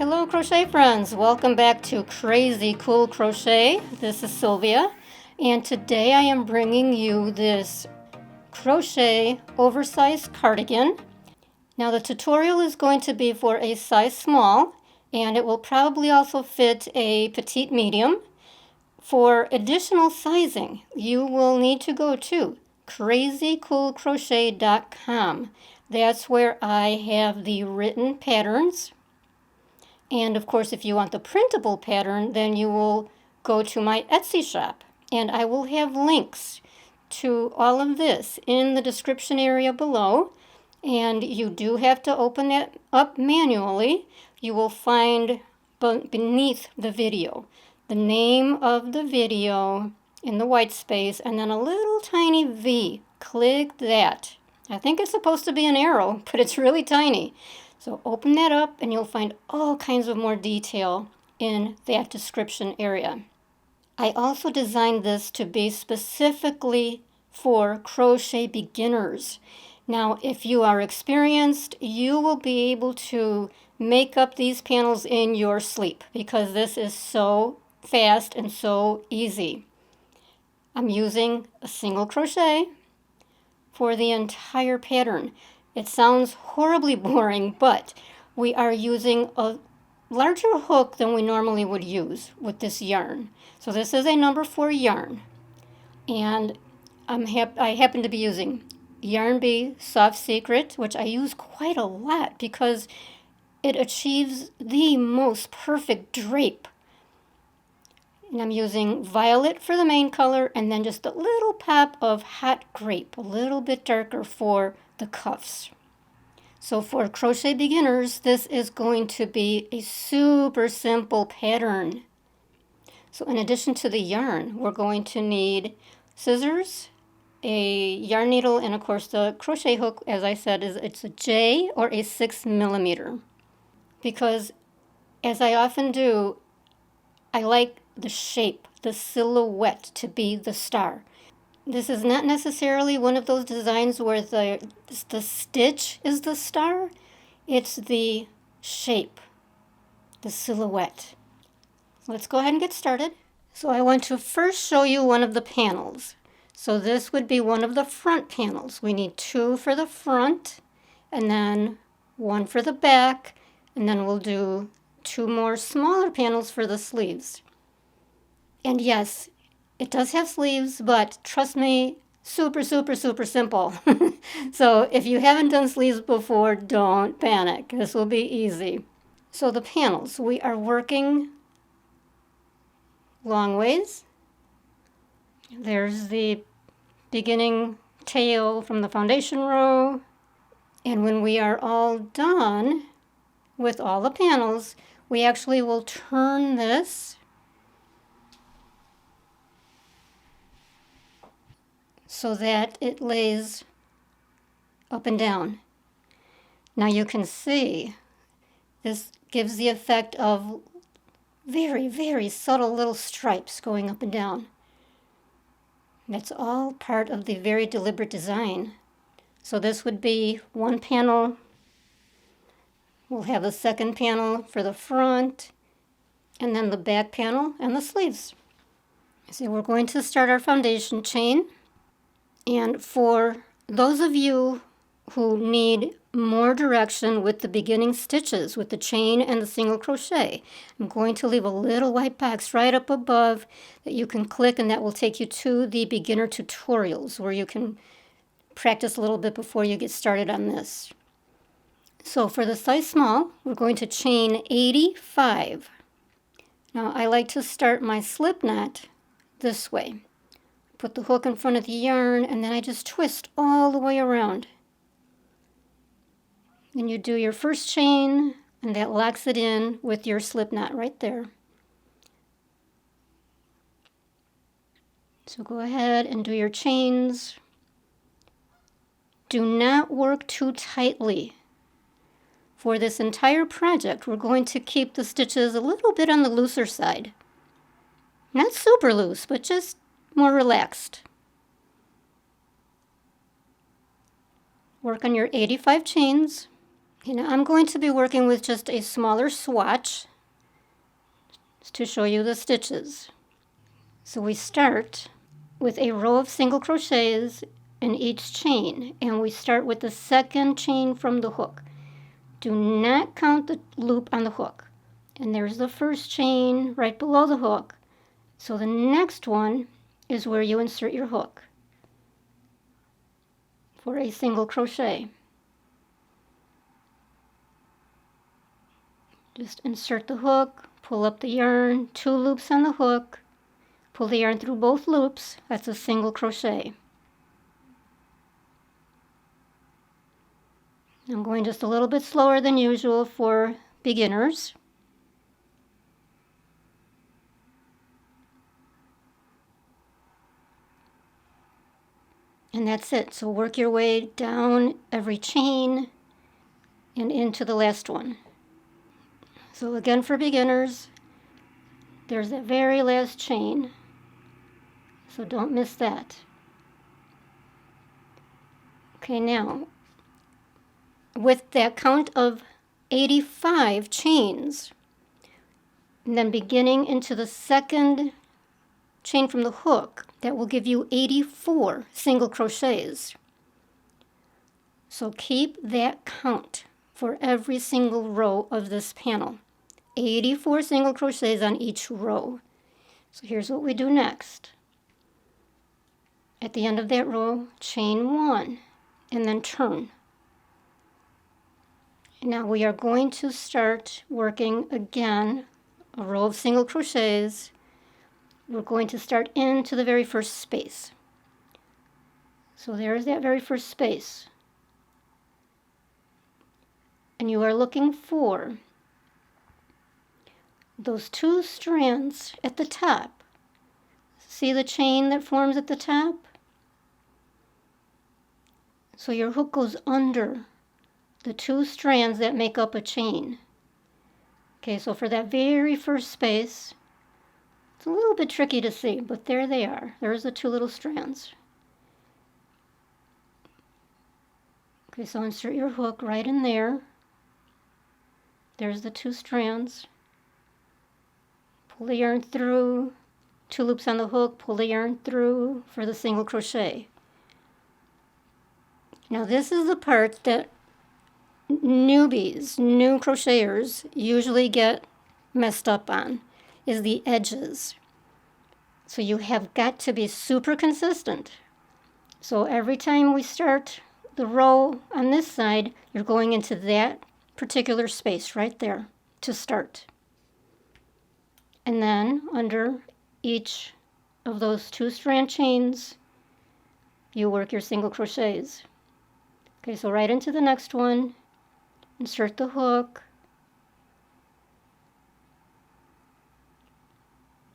Hello crochet friends, welcome back to Crazy Cool Crochet. This is Sylvia, and today I am bringing you this crochet oversized cardigan. Now the tutorial is going to be for a size small, and it will probably also fit a petite medium. For additional sizing, you will need to go to crazycoolcrochet.com. That's where I have the written patterns. And of course, if you want the printable pattern, then you will go to my Etsy shop. And I will have links to all of this in the description area below. And you do have to open that up manually. You will find beneath the video the name of the video in the white space and then a little tiny V. Click that. I think it's supposed to be an arrow, but it's really tiny. So open that up and you'll find all kinds of more detail in that description area. I also designed this to be specifically for crochet beginners. Now, if you are experienced, you will be able to make up these panels in your sleep because this is so fast and so easy. I'm using a single crochet for the entire pattern. It sounds horribly boring, but we are using a larger hook than we normally would use with this yarn. So this is a number 4 yarn, and I happen to be using Yarn Bee Soft Secret, which I use quite a lot because it achieves the most perfect drape. And I'm using violet for the main color and then just a little pop of Hot Grape, a little bit darker for the cuffs. So for crochet beginners, this is going to be a super simple pattern. So in addition to the yarn, we're going to need scissors, a yarn needle, and of course the crochet hook, as I said, it's a J or a 6mm. Because as I often do, I like the shape, the silhouette to be the star. This is not necessarily one of those designs where the stitch is the star. It's the shape, the silhouette. Let's go ahead and get started. So I want to first show you one of the panels. So this would be one of the front panels. We need 2 for the front and then 1 for the back, and then we'll do 2 more smaller panels for the sleeves. And yes, it does have sleeves, but trust me, super simple. So if you haven't done sleeves before, don't panic. This will be easy. So the panels, we are working long ways. There's the beginning tail from the foundation row. And when we are all done with all the panels, we actually will turn this so that it lays up and down. Now you can see this gives the effect of very subtle little stripes going up and down. That's all part of the very deliberate design. So this would be one panel. We'll have the second panel for the front, and then the back panel and the sleeves. So we're going to start our foundation chain. And for those of you who need more direction with the beginning stitches, with the chain and the single crochet, I'm going to leave a little white box right up above that you can click, and that will take you to the beginner tutorials where you can practice a little bit before you get started on this. So for the size small, we're going to chain 85. Now I like to start my slip knot this way. Put the hook in front of the yarn, and then I just twist all the way around. Then you do your first chain, and that locks it in with your slip knot right there. So go ahead and do your chains. Do not work too tightly. For this entire project, we're going to keep the stitches a little bit on the looser side. Not super loose, but just more relaxed. Work on your 85 chains. Okay, now I'm going to be working with just a smaller swatch to show you the stitches. So we start with a row of single crochets in each chain, and we start with the second chain from the hook. Do not count the loop on the hook. And there's the first chain right below the hook. So the next one is where you insert your hook for a single crochet. Just insert the hook, pull up the yarn, 2 loops on the hook, pull the yarn through both loops, that's a single crochet. I'm going just a little bit slower than usual for beginners. And that's it. So work your way down every chain and into the last one. So again, for beginners, there's that very last chain. So don't miss that. Okay, now, with that count of 85 chains, and then beginning into the second chain from the hook, that will give you 84 single crochets. So keep that count for every single row of this panel. 84 single crochets on each row. So here's what we do next. At the end of that row, chain 1 and then turn. Now we are going to start working again a row of single crochets. We're going to start into the very first space. So there's that very first space. And you are looking for those 2 strands at the top. See the chain that forms at the top? So your hook goes under the 2 strands that make up a chain. Okay, so for that very first space, it's a little bit tricky to see, but there they are. There's the 2 little strands. Okay, so insert your hook right in there. There's the 2 strands. Pull the yarn through, 2 loops on the hook, pull the yarn through for the single crochet. Now this is the part that newbies, new crocheters, usually get messed up on, is the edges. So you have got to be super consistent. So every time we start the row on this side, you're going into that particular space right there to start. And then under each of those 2 strand chains, you work your single crochets. Okay, so right into the next one, insert the hook,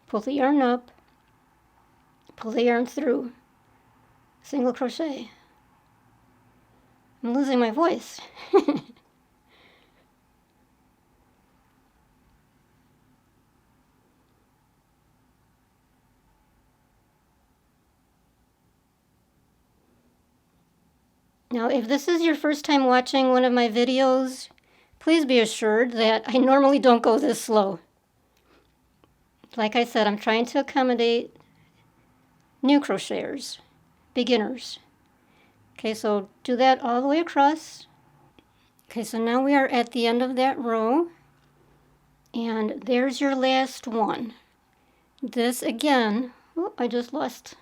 pull the yarn up, pull the yarn through, single crochet. I'm losing my voice. Now, if this is your first time watching one of my videos, please be assured that I normally don't go this slow. Like I said, I'm trying to accommodate new crocheters, beginners. Okay, so do that all the way across. Okay, so now we are at the end of that row, and there's your last one. This again, oh, I just lost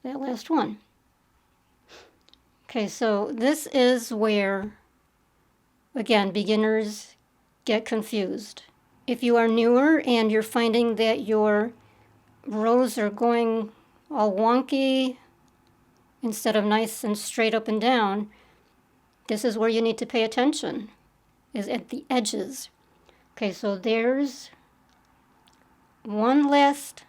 that last one. Okay, so this is where, again, beginners get confused. If you are newer and you're finding that your rows are going all wonky instead of nice and straight up and down, this is where you need to pay attention, is at the edges. Okay, so there's one last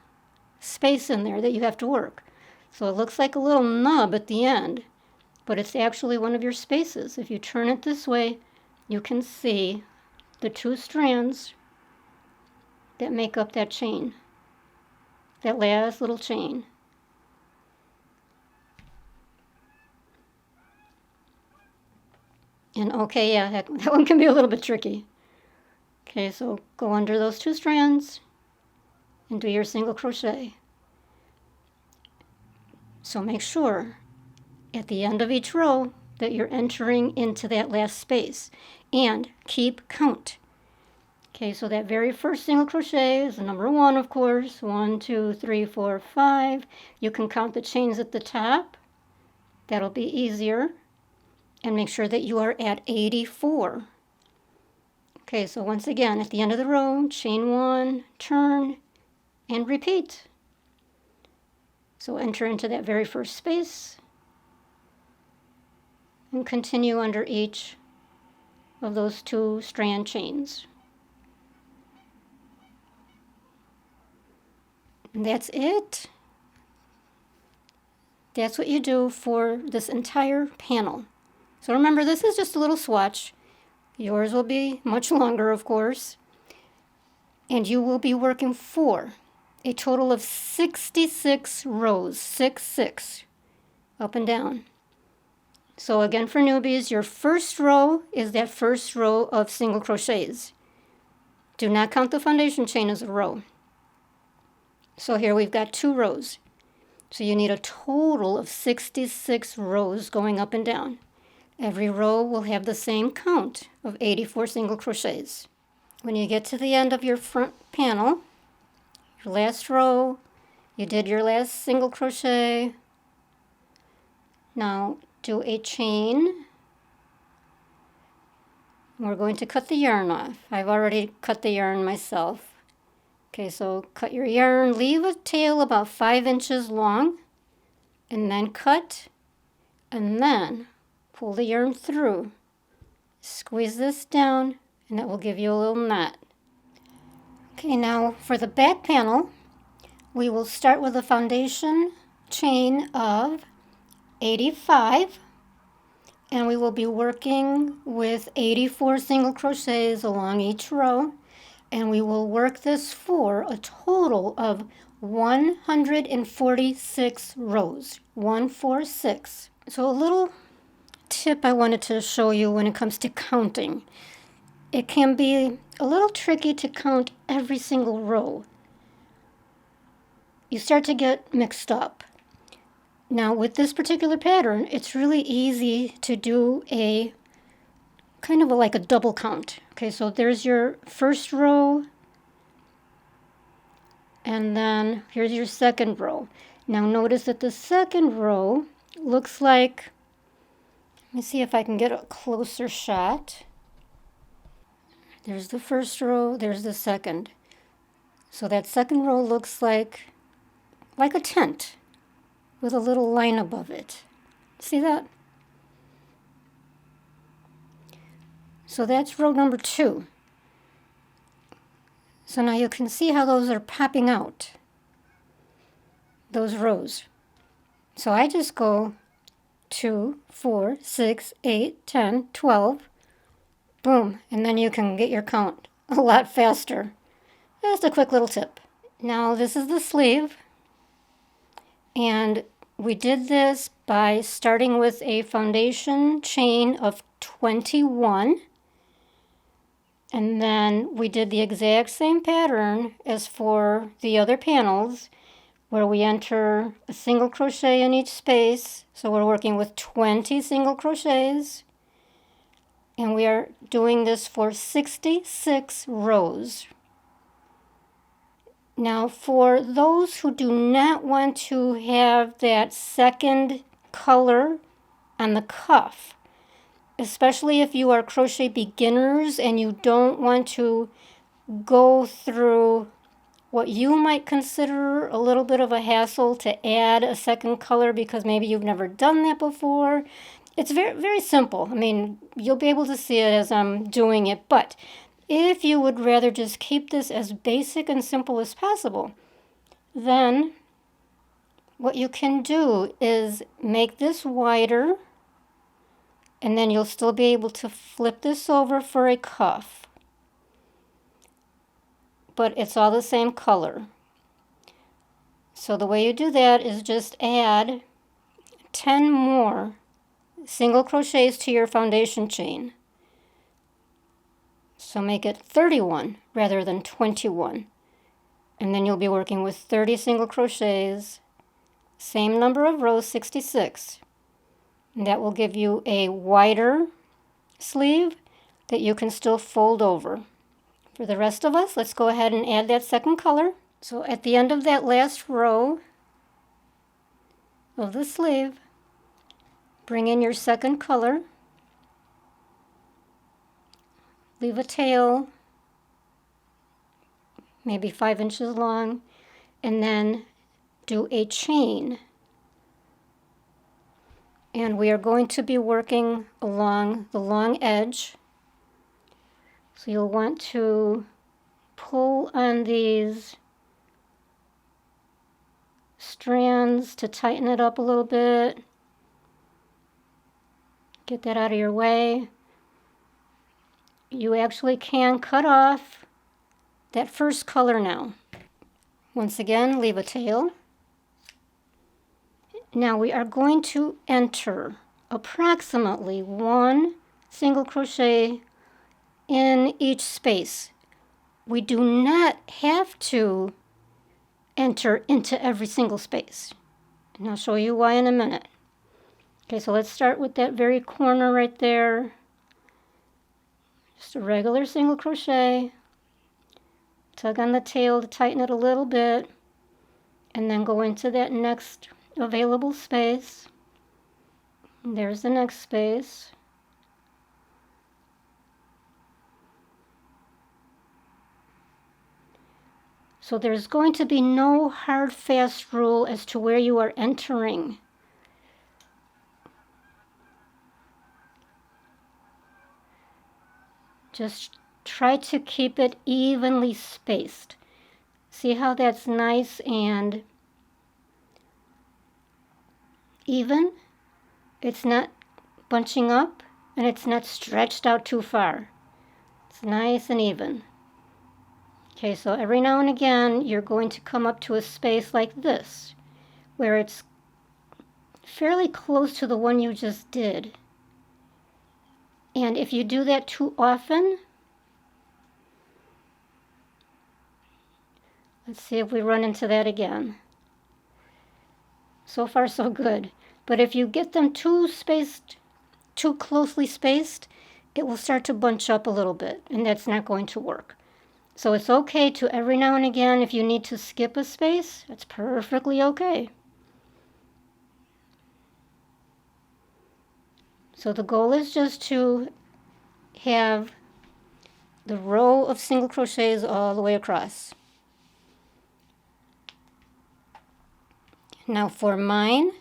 space in there that you have to work. So it looks like a little nub at the end, but it's actually one of your spaces. If you turn it this way, you can see the 2 strands that make up that chain, that last little chain. And okay, yeah, that one can be a little bit tricky. Okay, so go under those 2 strands and do your single crochet. So make sure at the end of each row that you're entering into that last space, and keep count. Okay, so that very first single crochet is number 1, of course. 1, 2, 3, 4, 5. You can count the chains at the top. That'll be easier. And make sure that you are at 84. Okay, so once again, at the end of the row, chain 1, turn, and repeat. So enter into that very first space and continue under each of those 2 strand chains. And that's it. That's what you do for this entire panel. So remember, this is just a little swatch. Yours will be much longer, of course. And you will be working for a total of 66 rows, 6, 6, up and down. So again, for newbies, your first row is that first row of single crochets. Do not count the foundation chain as a row. So here we've got 2 rows. So you need a total of 66 rows going up and down. Every row will have the same count of 84 single crochets. When you get to the end of your front panel, your last row, you did your last single crochet. Now do a chain. We're going to cut the yarn off. I've already cut the yarn myself. Okay, so cut your yarn, leave a tail about 5 inches long, and then cut, and then pull the yarn through. Squeeze this down, and that will give you a little knot. Okay, now for the back panel, we will start with a foundation chain of 85, and we will be working with 84 single crochets along each row, and we will work this for a total of 146 rows. 146. So a little tip I wanted to show you when it comes to counting. It can be a little tricky to count every single row. You start to get mixed up. Now with this particular pattern, it's really easy to do a kind of like a double count. Okay, so there's your first row, and then here's your second row. Now notice that the second row looks like, let me see if I can get a closer shot. There's the first row, there's the second. So that second row looks like a tent with a little line above it. See that? So that's row number 2. So now you can see how those are popping out, those rows. So I just go 2, 4, 6, 8, 10, 12, boom, and then you can get your count a lot faster. Just a quick little tip. Now this is the sleeve, and we did this by starting with a foundation chain of 21, and then we did the exact same pattern as for the other panels, where we enter a single crochet in each space. So we're working with 20 single crochets, and we are doing this for 66 rows. Now for those who do not want to have that second color on the cuff, especially if you are crochet beginners and you don't want to go through what you might consider a little bit of a hassle to add a second color because maybe you've never done that before. It's very, very simple. I mean, you'll be able to see it as I'm doing it, but if you would rather just keep this as basic and simple as possible, then what you can do is make this wider, and then you'll still be able to flip this over for a cuff. But it's all the same color. So the way you do that is just add 10 more single crochets to your foundation chain. So make it 31 rather than 21. And then you'll be working with 30 single crochets, same number of rows, 66. And that will give you a wider sleeve that you can still fold over. For the rest of us, let's go ahead and add that second color. So at the end of that last row of the sleeve, bring in your second color, leave a tail, maybe 5 inches long, and then do a chain. And we are going to be working along the long edge. So you'll want to pull on these strands to tighten it up a little bit. Get that out of your way. You actually can cut off that first color now. Once again, leave a tail. Now we are going to enter approximately 1 single crochet in each space. We do not have to enter into every single space. And I'll show you why in a minute. Okay, so let's start with that very corner right there. Just a regular single crochet. Tug on the tail to tighten it a little bit, and then go into that next available space. And there's the next space. So there's going to be no hard, fast rule as to where you are entering. Just try to keep it evenly spaced. See how that's nice and even? It's not bunching up and it's not stretched out too far. It's nice and even. Okay, so every now and again you're going to come up to a space like this where it's fairly close to the one you just did. And if you do that too often, let's see if we run into that again. So far so good. But if you get them too closely spaced, it will start to bunch up a little bit, and that's not going to work. So it's okay to every now and again, if you need to skip a space, that's perfectly okay. So the goal is just to have the row of single crochets all the way across. Now for mine,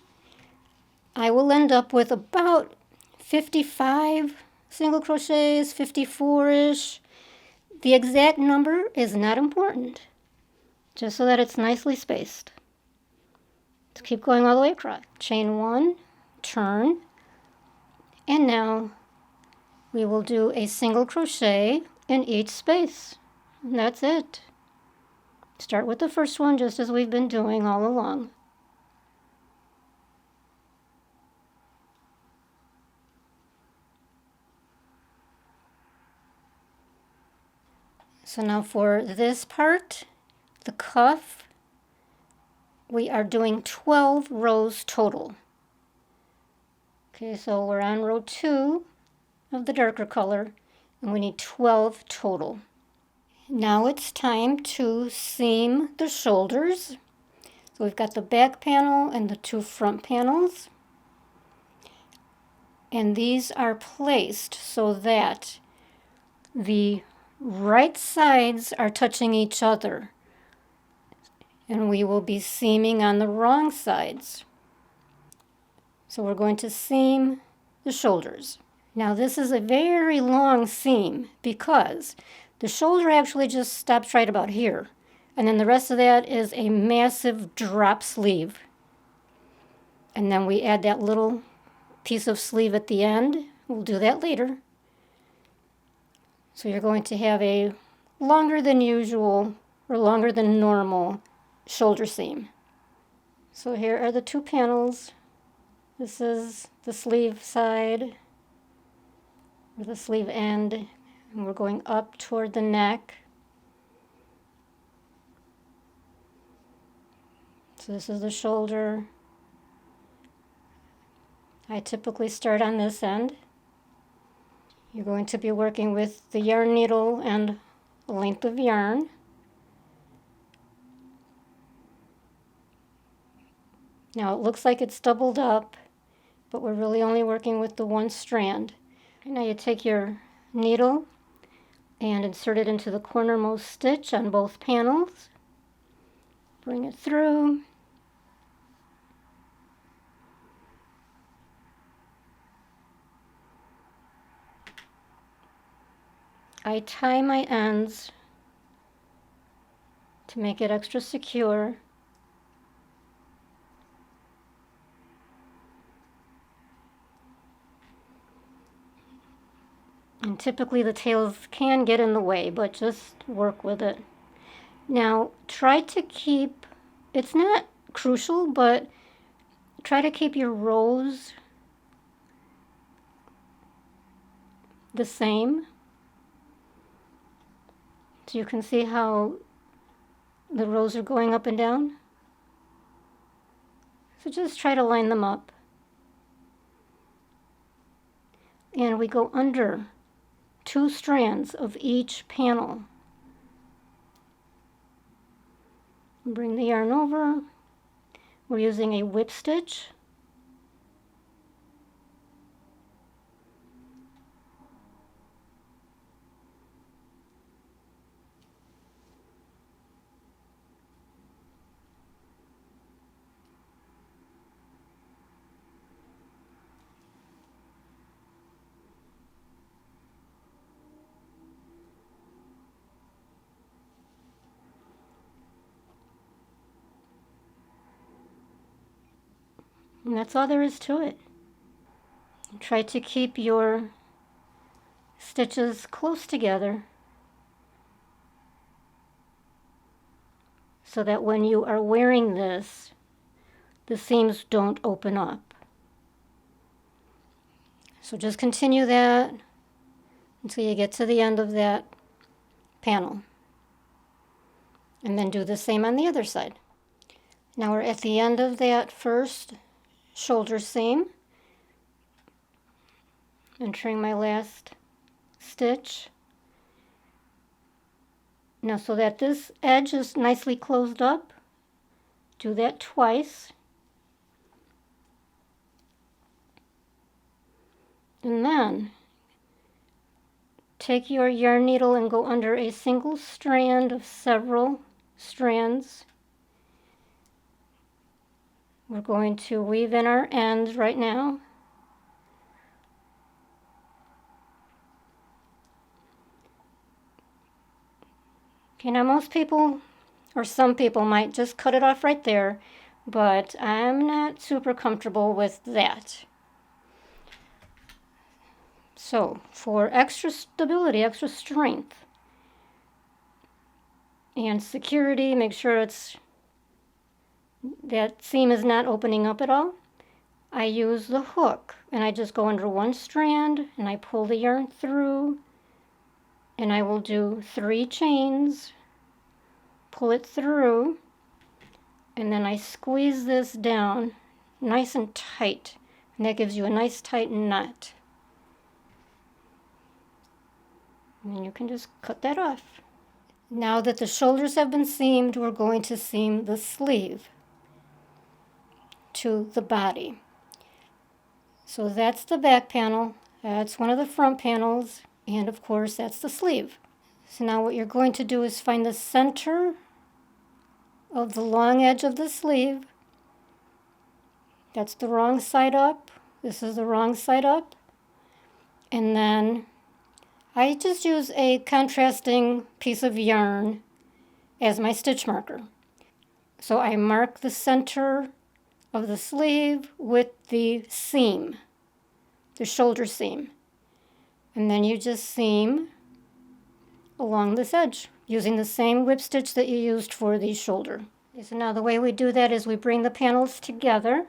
I will end up with about 55 single crochets, 54-ish. The exact number is not important, just so that it's nicely spaced. So keep going all the way across. Chain 1, turn, and now we will do a single crochet in each space. And that's it. Start with the first one just as we've been doing all along. So now for this part, the cuff, we are doing 12 rows total. Okay, so we're on row 2 of the darker color, and we need 12 total. Now it's time to seam the shoulders. So we've got the back panel and the 2 front panels. And these are placed so that the right sides are touching each other, and we will be seaming on the wrong sides. So we're going to seam the shoulders. Now this is a very long seam because the shoulder actually just stops right about here, and then the rest of that is a massive drop sleeve. And then we add that little piece of sleeve at the end. We'll do that later. So you're going to have a longer than usual or longer than normal shoulder seam. So here are the 2 panels. This is the sleeve side, or the sleeve end, and we're going up toward the neck. So this is the shoulder. I typically start on this end. You're going to be working with the yarn needle and a length of yarn. Now it looks like it's doubled up, but we're really only working with the one strand. Okay, now you take your needle and insert it into the cornermost stitch on both panels. Bring it through. I tie my ends to make it extra secure. And typically the tails can get in the way, but just work with it. Now try to keep, it's not crucial, but try to keep your rows the same. So you can see how the rows are going up and down. So just try to line them up. And we go under 2 strands of each panel. Bring the yarn over. We're using a whip stitch. And that's all there is to it. Try to keep your stitches close together so that when you are wearing this, the seams don't open up. So just continue that until you get to the end of that panel. And then do the same on the other side. Now we're at the end of that first shoulder seam. Entering my last stitch. Now so that this edge is nicely closed up, do that twice. And then take your yarn needle and go under a single strand of several strands. We're going to weave in our ends right now. Okay, now most people, or some people, might just cut it off right there, but I'm not super comfortable with that. So, for extra stability, extra strength, and security, make sure that seam is not opening up at all. I use the hook, and I just go under one strand, and I pull the yarn through, and I will do 3 chains, pull it through, and then I squeeze this down nice and tight, and that gives you a nice tight knot. And then you can just cut that off. Now that the shoulders have been seamed, we're going to seam the sleeve to the body. So that's the back panel, that's one of the front panels, and of course that's the sleeve. So now what you're going to do is find the center of the long edge of the sleeve. That's the wrong side up. This is the wrong side up. And then I just use a contrasting piece of yarn as my stitch marker. So I mark the center of the sleeve with the seam, the shoulder seam. And then you just seam along this edge using the same whip stitch that you used for the shoulder. Okay, so now the way we do that is we bring the panels together.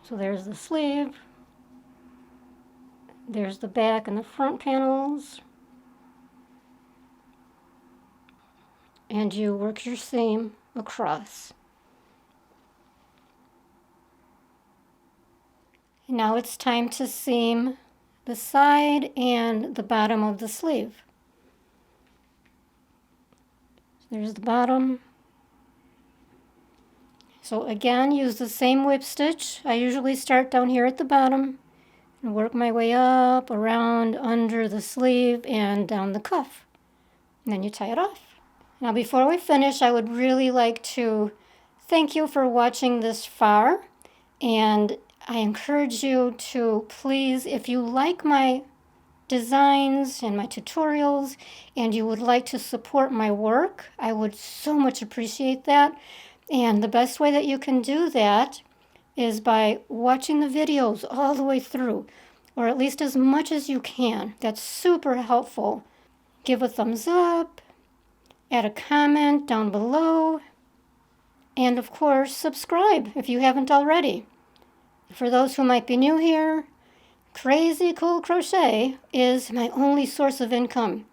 So there's the sleeve, there's the back and the front panels, and you work your seam across. Now it's time to seam the side and the bottom of the sleeve. There's the bottom. So again, use the same whip stitch. I usually start down here at the bottom and work my way up, around, under the sleeve, and down the cuff. And then you tie it off. Now before we finish, I would really like to thank you for watching this far. And I encourage you to please, if you like my designs and my tutorials and you would like to support my work, I would so much appreciate that. And the best way that you can do that is by watching the videos all the way through, or at least as much as you can. That's super helpful. Give a thumbs up, add a comment down below, and of course, subscribe if you haven't already. For those who might be new here, Crazy Cool Crochet is my only source of income.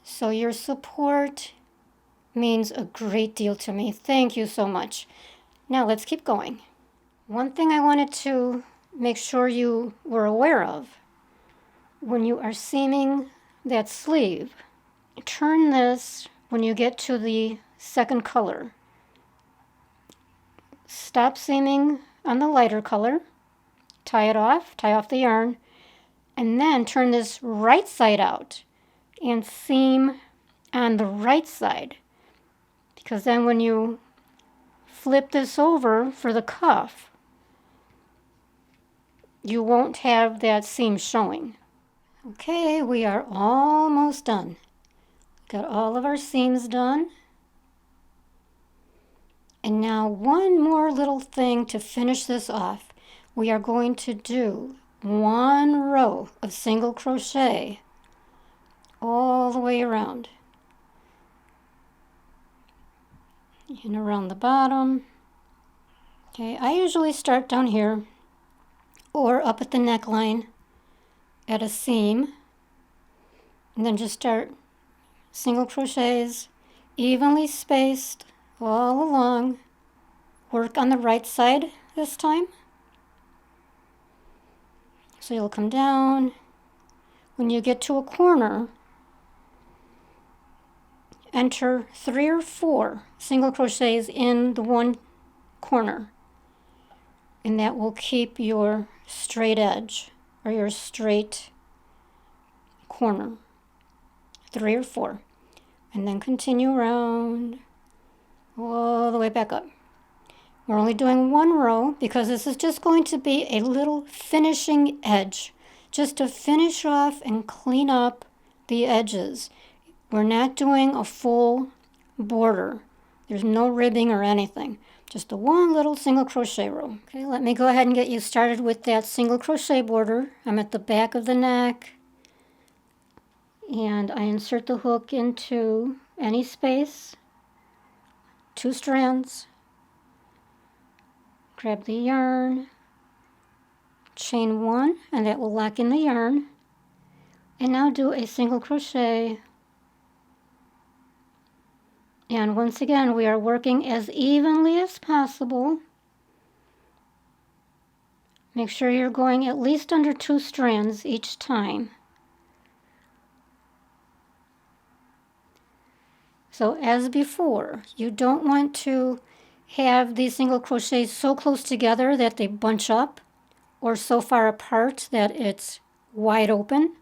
So your support means a great deal to me. Thank you so much. Now let's keep going. One thing I wanted to make sure you were aware of, when you are seaming that sleeve, turn this when you get to the second color. Stop seaming on the lighter color, tie off the yarn, and then turn this right side out and seam on the right side. Because then when you flip this over for the cuff, you won't have that seam showing. Okay, we are almost done. Got all of our seams done. And now one more little thing to finish this off. We are going to do one row of single crochet all the way around. And around the bottom. Okay, I usually start down here or up at the neckline at a seam, and then just start single crochets evenly spaced all along. Work on the right side this time. So you'll come down. When you get to a corner, enter 3 or 4 single crochets in the one corner, and that will keep your straight edge or your straight corner. 3 or 4, and then continue around all the way back up. We're only doing one row because this is just going to be a little finishing edge, just to finish off and clean up the edges. We're not doing a full border. There's no ribbing or anything. Just a one little single crochet row. Okay, let me go ahead and get you started with that single crochet border. I'm at the back of the neck, and I insert the hook into any space, 2 strands, grab the yarn, chain 1, and that will lock in the yarn, and now do a single crochet. And once again, we are working as evenly as possible. Make sure you're going at least under 2 strands each time. So as before, you don't want to have these single crochets so close together that they bunch up, or so far apart that it's wide open.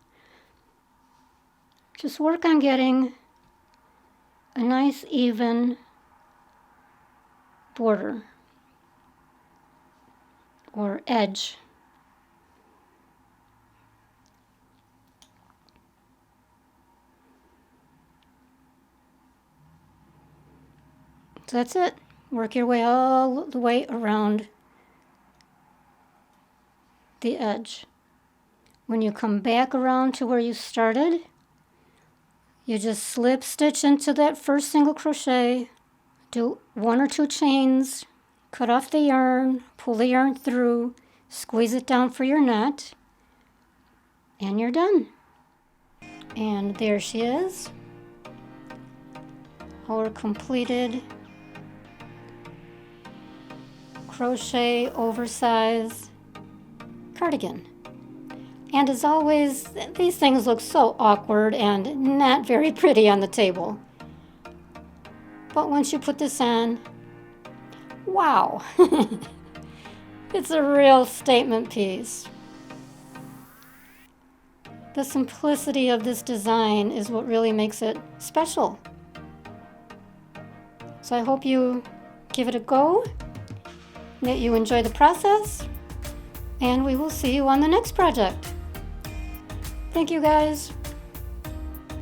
Just work on getting a nice even border or edge. So that's it. Work your way all the way around the edge. When you come back around to where you started, you just slip stitch into that first single crochet, do 1 or 2 chains, cut off the yarn, pull the yarn through, squeeze it down for your knot, and you're done. And there she is, our completed crochet oversized cardigan. And as always, these things look so awkward and not very pretty on the table. But once you put this on, wow, it's a real statement piece. The simplicity of this design is what really makes it special. So I hope you give it a go, that you enjoy the process, and we will see you on the next project. Thank you, guys.